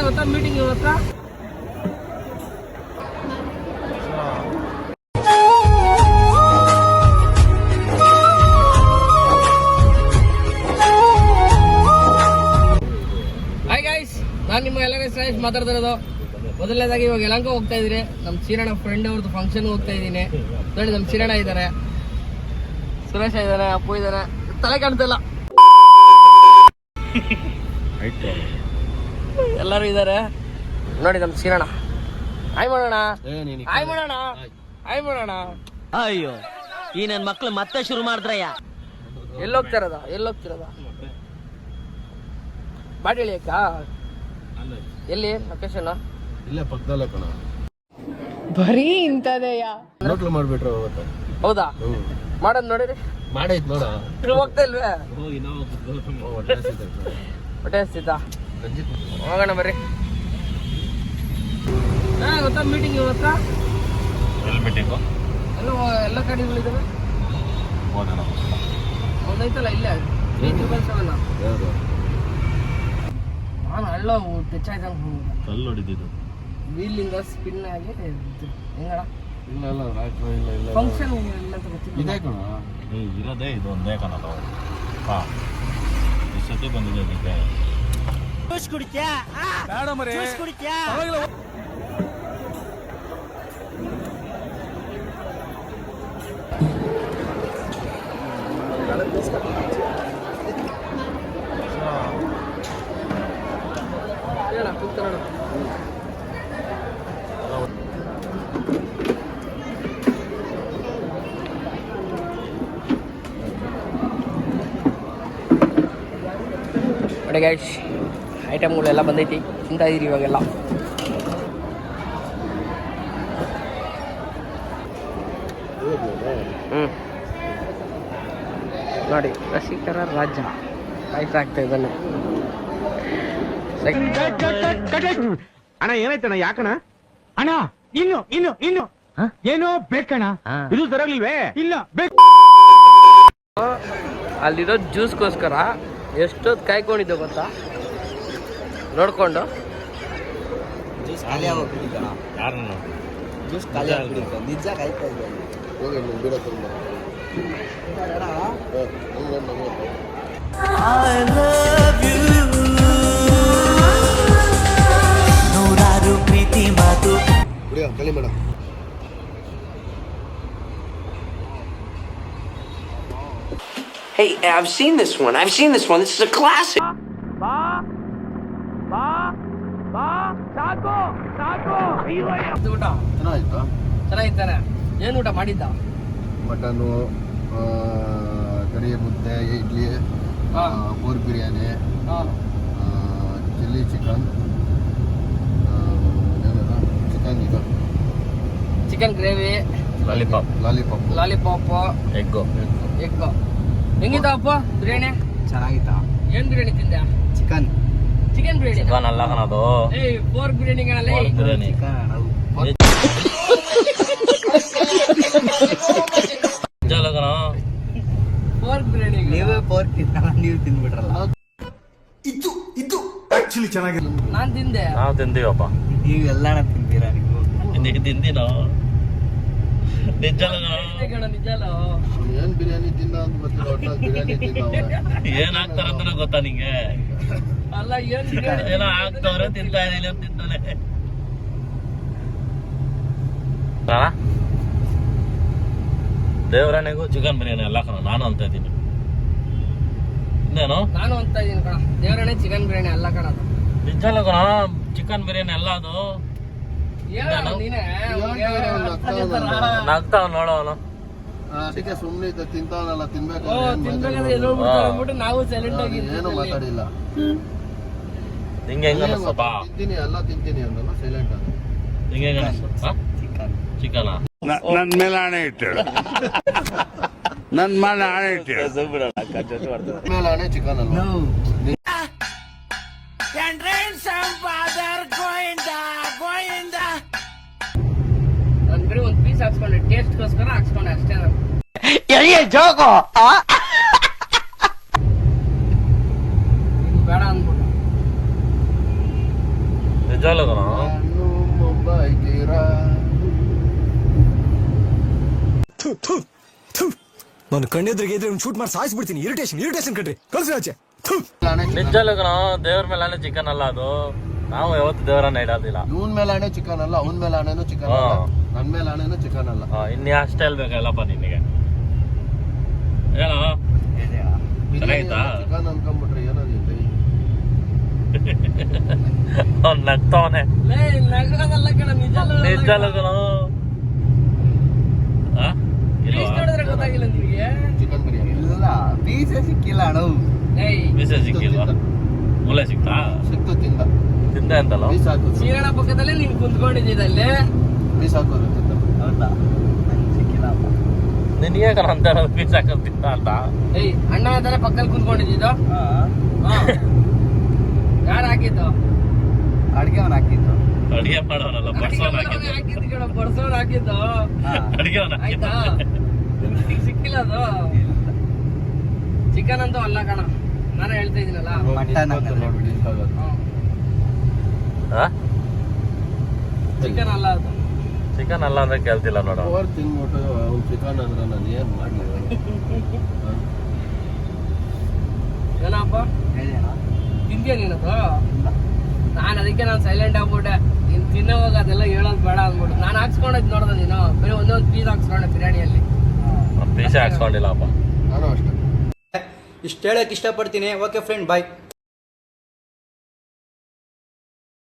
ಗೊತ್ತಾ ಮೀಟಿಂಗ್ ಇವತ್ತ hi guys, ನಾನು ನಿಮ್ಮ ಎಲ್ಲ ಶ್ರೇಷ್ಠ ಮಾತಾಡ್ತಿರೋದು. ಮೊದಲನೇದಾಗಿ ಇವಾಗ ಯಲಹಂಕ ಹೋಗ್ತಾ ಇದ್ದೀರಿ. ನಮ್ಮ ಚೀರಣ್ಣ ಫ್ರೆಂಡ್ ಅವ್ರದ್ದು ಫಂಕ್ಷನ್ ಹೋಗ್ತಾ ಇದ್ದೀನಿ. ನೋಡಿ ನಮ್ಮ ಚೀರಣ್ಣ ಇದ್ದಾರೆ, ಸುರೇಶ ಇದ್ದಾರೆ, ಅಪ್ಪು ಇದ್ದಾರೆ, ತಲೆ ಕಾಣ್ತಿಲ್ಲ, ಎಲ್ಲರೂ ಇದ್ದಾರೆ. ನೋಡಿ ನಮ್ಮ ಚೀರಣ್ಣ. ಹಾಯ್ ಮಾಡೋಣ, ಹಾಯ್ ಮಾಡೋಣ, ಹಾಯ್ ಮಾಡೋಣ. ಅಯ್ಯೋ, ಈ ನನ್ನ ಮಕ್ಳು ಮತ್ತೆ ಶುರು ಮಾಡಿದ್ರಯ್ಯ. ಎಲ್ಲೋಗ್ತಿರೋದ ಬಾಡಿ ಎಳಿಯಕ್ಕ? ಎಲ್ಲಿ ಲೊಕೇಶನ್? ಇಲ್ಲ ಪಕ್ಕದಲ್ಲೇ ಕಣ. ಬರೀ ಇಂಥದೆಯ ನೋಟ್ಲು ಮಾಡ್ಬಿಟ್ರು ಅವತ್ತು. ಹೌದಾ? ಮಾಡೋದ್ ನೋಡಿರಿ. ಮಾಡೈತ್ ನೋಡ. ಹೋಗ್ತಾ ಇಲ್ವೇ? ಹೊಟ್ಟೆ ಹಸ್ತಿತ್ತಾ? ಹೋಗೋಣ ಬರ್ರಿ. ಗೊತ್ತಾ ಮೀಟಿಂಗ್ ಇವತ್ತ? ಎಲ್ಲಿ ಮೀಟಿಂಗು? ಎಲ್ಲ ಕಡೆಗಳಿದ್ದಾವೆ. ಒಂದೈತಲ್ಲ ಇಲ್ಲೇ 377. ನಾನು ಹಳ್ಳ ಟಚ್ ಆಯ್ತು ಕಲ್ಲು ಹೊಡಿದ್ದು ವೀಲಿಂದ ಸ್ಪಿನ್ ಆಗಿ ಹೆಂಗಡ? ಇಲ್ಲ ಇಲ್ಲ ರಾತ್ರಿ ಇಲ್ಲ ಇಲ್ಲ ಫಂಕ್ಷನ್ ಇಲ್ಲ ಅಂತ ಗೊತ್ತಿಲ್ಲ. ಇದೇ ಕಣ ಇರೋದೇ ಇದು ಒಂದೇ ಕಣಲ್ಲ. ಹಾಂ ಎಷ್ಟೊತ್ತಿ ಬಂದಿದೆ ಅದಕ್ಕೆ ಜ್ಯೂಸ್ ಕುಡಿತ್ಯಾ? ಬೇಡ ಮರೆ, ಜ್ಯೂಸ್ ಕುಡಿತ್ಯಾ? ನೋಡಿ ಗೈಸ್, ಐಟಮ್ಗಳೆಲ್ಲ ಬಂದೈತಿ, ತಿಂತಾ ಇದೀರಿ ಇವಾಗೆಲ್ಲ. ನೋಡಿ ರಸಿಕರ ರಾಜ್ಯ ಪಾಯಸ ಆಗ್ತಾ ಇದ್ದಾನೆ. ಅಣ್ಣ ಏನಾಯ್ತಣ್ಣ? ಯಾಕಣ್ಣ ಅಣ್ಣ? ಇನ್ನು ಏನೋ ಬೇಕಣ್ಣ? ಇದು ತರಲಿಲ್ವೇ? ಇಲ್ಲ ಬೇಕು. ಅಲ್ಲಿರೋ ಜ್ಯೂಸ್ಗೋಸ್ಕರ ಎಷ್ಟೊತ್ತು ಕಾಯ್ಕೊಂಡಿದ್ದೆ ಗೊತ್ತಾ? ನೋಡ್ಕೊಂಡು ಜ್ಯೂಸ್ ಖಾಲಿ ಆಗೋಗ್ಬಿಟ್ಟಿದ್ದಣ. ಯಾರನ್ನ ಜ್ಯೂಸ್ ಖಾಲಿ ಆಗ್ಬಿಟ್ಟಿದ್ದ, ನಿಜ ಕಾಯ್ತಾ ಇದ್ದೆ. ಹೋಗಿ ಬಿಡ ತುಂಬ ನೂರಾರು ಪ್ರೀತಿ ಮಾತು. ಕುಡಿಯೋ ಕಲಿ madam. Hey, I've seen this one. This is a classic. ಊಟ ಚೆನ್ನಾಗಿತ್ತಾ? ಚೆನ್ನಾಗಿತ್ತಾನೆ. ಏನು ಊಟ ಮಾಡಿದ್ದ? ಮಟನು, ಕರಿ ಮುದ್ದೆ, ಇಡ್ಲಿ, ಬೋರ್ biryani, chilli chicken, chicken chicken gravy, lollipop, egg. Egg. ಹೆಂಗಿದ್ದಪ್ಪ ಬಿರಿಯಾನಿ? ಚೆನ್ನಾಗಿತ್ತ? ಏನ್ ಬಿರಿಯಾನಿ ತಿಂದೆ? ಚಿಕನ್ ಬಿರಿಯಾನಿ ಅಲ್ಲ ಕಣದು. ಪೋರ್ಕ್ ಬಿರಿಯಾನಿ ಕಣಲ್ಲ. Chicken pork biryani. ನೀವೇ ಪೋರ್ಕ್ ತಿನ್ನಲ್ಲ, ನೀವು ತಿಂದ್ಬಿಟ್ರಲ್ಲ. ನಾನ್ ತಿಂದೆ. ನಾವು ತಿಂದೀವಪ್ಪ. ನೀವು ಎಲ್ಲಾಣ ತಿಂತೀರಾ ನೀವು? ತಿಂದಿನೋ ನಿಜ ನಿಜಲ್ಲ. ಏನ್ ಬಿರಿಯಾನಿ ತಿನ್ನ ಅಂತ ಗೊತ್ತಿಲ್ಲ, ಒಟ್ಟಾಗಿ ಬಿರಿಯಾನಿ ತಿನ್ನ. ಏನ್ ಹಾಕ್ತಾರಂತ ಗೊತ್ತಾ ನಿಂಗೆ? ಅಲ್ಲ ಏನ್ ಬಿರಿಯಾನಿ ಏನೋ ಹಾಕ್ತವ್ರೆ ತಿಂತಾ ಇದೀನಿ ಅಂತ ತಿಂತಾನೆ. ದೇವರಾಣೆಗೂ ಚಿಕನ್ ಬಿರಿಯಾನಿ ಎಲ್ಲ ಕಣ. ನಾನು ಅಂತ ಇದ್ದೀನಿ. ಇನ್ನೇನು ನಾನು ಅಂತ ಇದೀನಿ ಕಣ. ದೇವರಣೆ ಚಿಕನ್ ಬಿರಿಯಾನಿ ಅಲ್ಲ ಕಣ ಅದು. ನಿಜಲ್ಲ ಕಣ, ಚಿಕನ್ ಬಿರಿಯಾನಿ ಎಲ್ಲ ಅದು. ಹೇಳು ನೀನೇ. ನಗ್ತಾವ ನೋಡು ಅವನು. ಅದಕ್ಕೆ ಸುಮ್ಮನೆ ಇದ್ದ, ತಿಂತಾವನಲ್ಲ, ತಿನ್ಬೇಕಾದ್ರೆ ಹೇಳ್ಬಿಟ್ಟು ನಾವು ಸೈಲೆಂಟ್ ಆಗಿ ಏನು ಮಾತಾಡಿಲ್ಲ. ನಿಂಗೆ ಹೆಂಗ ಅನಿಸ್ತಪ್ಪ? ತಿಂತೀನಿ, ಎಲ್ಲ ತಿಂತೀನಿ ಅಂದಲ್ಲ, ಸೈಲೆಂಟ್ ಆದ. ನಿಂಗೆ ಹೆಂಗ ಅನಿಸ್ತ? ಚಿಕನ್ ನನ್ ಮೇಲೆ ಆಣೆ ಇಟ್ಟು, ನನ್ ಮೇಲೆ ಆಣೆ ಇಟ್ಟು ಮೇಲೆ ಆಣೆ ಚಿಕನ್ ಅಲ್ವಾ? ನನ್ ಬರೀ ಒಂದ್ ಪೀಸ್ ಹಾಕ್ಸ್ಕೊಂಡೆ, ಟೇಸ್ಟ್ಗೋಸ್ಕರ ಹಾಕ್ಸ್ಕೊಂಡೆ ಅಷ್ಟೇ. ಜೋಗೋ ಬೇಡ ಅಂದ್ಬಿಟ್ಟು ನಿಜವಲ್ಲ ಕಣ ಮುಂಬೈ ತೀರ ನಾನು ಕಣ್ಣೆದ್ರಿಗೆ ಇದ್ರೆ ಶೂಟ್ ಮಾಡಿ ಸಾಯಿಸ್ಬಿಡ್ತೀನಿ. ಇರಿಟೇಷನ್ ಕಣ್ರಿ, ಕಳ್ಸಿ ಆಚೆ. ನಿಜವಲ್ಲ ಕಣ, ದೇವ್ರ ಮೇಲಾನೆ ಚಿಕನ್ ಅಲ್ಲ ಅದು. ನಾವು ಯಾವತ್ತು ದೇವರನ್ನ ಇಡೋದಿಲ್ಲ. ಇವನ್ ಮೇಲೆ ಆಣೆ ಚಿಕನ್ ಅಲ್ಲ, ಅವನ್ ಮೇಲೆ ಆಣೆನೂ ಚಿಕನ್ ಅಲ್ಲ, ನನ್ ಮೇಲೆ ಆಣೆನೂ ಚಿಕನ್ ಅಲ್ಲ. ಇನ್ನು ಅಷ್ಟೇ ಹೇಳ್ಬೇಕಲ್ಲಪ್ಪ ನಿನಗೆ. ಏನೋ ಚೆನ್ನಾಗಿತ್ತಾ? ಚಿಕನ್ ಅನ್ಕೊಂಡ್ಬಿಟ್ರೆ ಏನದು ಅವ್ನು ನಗ್ತವನೆ. ನಗರದಲ್ಲ ಕಣ, ನಿಜವಲ್ಲ ಕಣ. ನೋಡಿದ್ರೆ ಗೊತ್ತಾಗಿಲ್ಲ ನಿಮಗೆ. ಚಿಕನ್ ಬಿರಿಯಾನಿ ಇಲ್ಲ ಪೀಸೇ ಸಿಕ್ಕಿಲ್ಲ ಅಣ್ಣ. ಏಯ್ ಬೀಸ ಸಿಕ್ಕಿಲ್ವಾ? ಮೂಲೆ ಸಿಕ್ತಾ? ಸಿಕ್ತು ತಿಂದ ತಿಂದೆ ಅಂತಲ್ಲ. ಪೀಸ್ ಹಾಕೋದು, ಚೀರಣ ಪಕ್ಕದಲ್ಲೇ ನೀನ್ ಕುಂತ್ಕೊಂಡಿದ್ದಲ್ಲಿ. ಪೀಸ್ ಹಾಕೋದು ತಿಂದ. ಹೌದಾ? ನಂಗೆ ಸಿಕ್ಕಿಲ್ಲಪ್ಪ. ನಿನಗೆ ಕಣ ಅಂತ ಹೇಳೋದು ಪೀಸ್ ಹಾಕೋದು ತಿಂತ ಅಂತ. ಏಯ್ ಅಣ್ಣ ಅಂತಾನೆ ಪಕ್ಕದಲ್ಲಿ ಕುಂತ್ಕೊಂಡಿದ್ದು. ಹಾ, ಯಾರು ಹಾಕಿದ್ದು? ಅಡ್ಗೆ ಅವನು ಹಾಕಿದ್ದು. ಅಡಿಗೆ ಮಾಡೋನಲ್ಲ, ಬಡ್ಸೋನ್ ಹಾಕಿದ್ದು. ಹಾಕಿದ್ದು ಕಣ, ಬಡ್ಸೋರ್ ಹಾಕಿದ್ದು. ಅಡಿಗೆ ಅವನ ಆಯ್ತಾ? ನಿಮ್ಗೆ ಸಿಕ್ಕಿಲ್ಲ ಅದು. ಚಿಕನ್ ಅಂತೂ ಅಲ್ಲ ಕಣ, ನಾನು ಹೇಳ್ತಾ ಇದೀನಲ್ಲ. ಮಟನ್ ಹಾಕಿದ್ರೆ. ನೋಡ್ಬಿಡಿ ಇಷ್ಟ ಆಗೋದು. ಚಿಕನ್ ಅಲ್ಲ ಅದು. ಚಿಕನ್ ಅಲ್ಲ ಅಂದ್ರೆ ಕೇಳ್ತಿಲ್ಲ ನೋಡು. ಓವರ್ ತಿನ್ಬಿಟ್ಟು ಅವ್ನು ಚಿಕನ್ ಅಂದ್ರೆ ನಾನು ಏನ್ ಮಾಡ್ಲಿ? ಏನಪ್ಪ ಹೇಳಿ ಅಣ್ಣ. ತಿಂದ್ಯಾ ನೀನದು? ಇಲ್ಲ. ನಾನು ಸೈಲೆಂಟ್ ಆಗ್ಬಿಟ್ಟೆ. ನೀನ್ ತಿನ್ನೋವಾಗ ಅದೆಲ್ಲ ಹೇಳೋದು ಬೇಡ ಅಂದ್ಬಿಟ್ಟು ನಾನು ಹಾಕ್ಸ್ಕೊಂಡಿದ್ ನೋಡ್ದೆ. ನೀನು ಬರೀ ಒಂದೊಂದು ಪೀಸ್ ಹಾಕ್ಸ್ಕೊಂಡೆ ಬಿರಿಯಾನಿಯಲ್ಲಿ. ಪೀಸೆ ಹಾಕ್ಸ್ಕೊಂಡಿಲ್ಲಪ್ಪ. ನಾನು ಅಷ್ಟೇ. ಇಷ್ಟು ಹೇಳಕ್ ಇಷ್ಟಪಡ್ತೀನಿ. ಓಕೆ ಫ್ರೆಂಡ್, ಬಾಯ್.